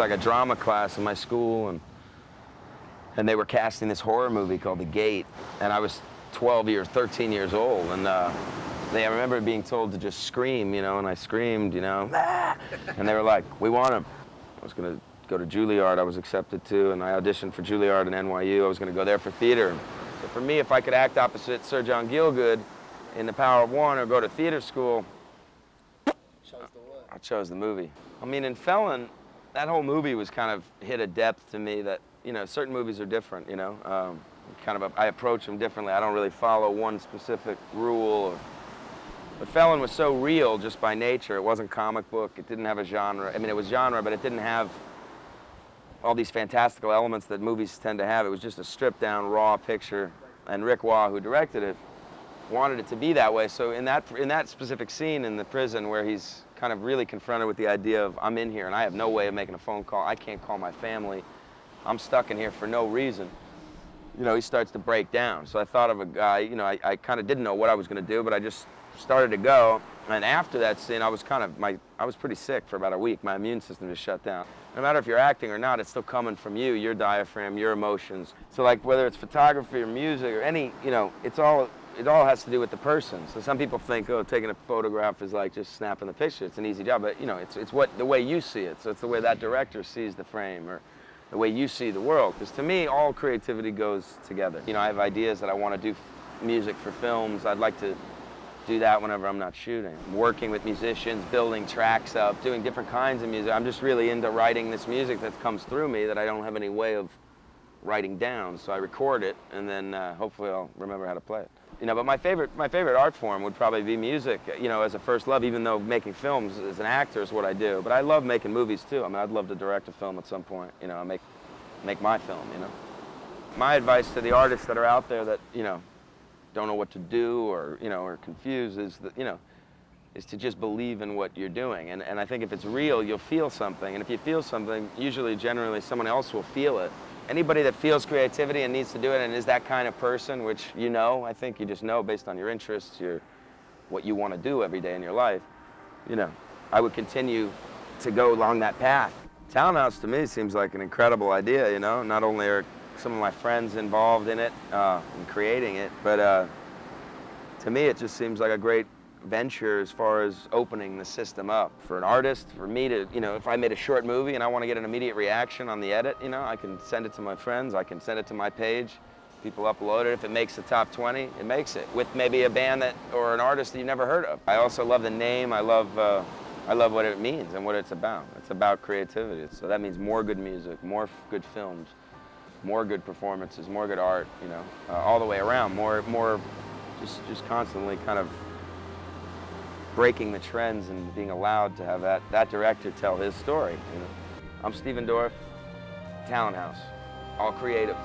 like a drama class in my school, and they were casting this horror movie called The Gate, and I was 13 years old, and I remember being told to just scream, you know, and I screamed, you know, ah! And they were like, we want him. I was going to go to Juilliard, I was accepted to, and I auditioned for Juilliard and NYU. I was going to go there for theater. So for me, if I could act opposite Sir John Gielgud in The Power of One or go to theater school, I chose the movie. I mean, in Felon, that whole movie was kind of hit a depth to me that, you know, certain movies are different, you know. I approach them differently. I don't really follow one specific rule. But Felon was so real just by nature. It wasn't comic book. It didn't have a genre. I mean, it was genre, but it didn't have all these fantastical elements that movies tend to have. It was just a stripped-down, raw picture. And Rick Waugh, who directed it, wanted it to be that way. So in that specific scene in the prison where he's kind of really confronted with the idea of, I'm in here and I have no way of making a phone call. I can't call my family. I'm stuck in here for no reason. You know, he starts to break down. So I thought of a guy, you know, I kind of didn't know what I was going to do, but I just started to go. And after that scene, I was pretty sick for about a week. My immune system just shut down. No matter if you're acting or not, it's still coming from you, your diaphragm, your emotions. So like whether it's photography or music or any, you know, it all has to do with the person. So some people think, oh, taking a photograph is like just snapping the picture. It's an easy job, but you know, it's the way you see it. So it's the way that director sees the frame or the way you see the world. Because to me, all creativity goes together. You know, I have ideas that I want to do music for films. I'd like to do that whenever I'm not shooting. Working with musicians, building tracks up, doing different kinds of music. I'm just really into writing this music that comes through me that I don't have any way of writing down. So I record it, and then hopefully I'll remember how to play it. You know, but my favorite art form would probably be music, you know, as a first love, even though making films as an actor is what I do. But I love making movies too. I mean, I'd love to direct a film at some point, you know, make my film, you know. My advice to the artists that are out there that, you know, don't know what to do or, you know, are confused is that, you know, is to just believe in what you're doing. And I think if it's real, you'll feel something. And if you feel something, usually, generally, someone else will feel it. Anybody that feels creativity and needs to do it and is that kind of person, which you know, I think you just know based on your interests, what you want to do every day in your life, you know, I would continue to go along that path. Townhouse to me seems like an incredible idea, you know. Not only are some of my friends involved in it, in creating it, but to me it just seems like a great venture as far as opening the system up. For an artist, for me to, you know, if I made a short movie and I want to get an immediate reaction on the edit, you know, I can send it to my friends, I can send it to my page, people upload it. If it makes the top 20, it makes it, with maybe a band or an artist that you've never heard of. I also love the name, I love what it means and what it's about. It's about creativity. So that means more good music, more good films, more good performances, more good art, you know, all the way around, more just constantly kind of breaking the trends and being allowed to have that director tell his story, you know. I'm Stephen Dorff, Talent House, all creative.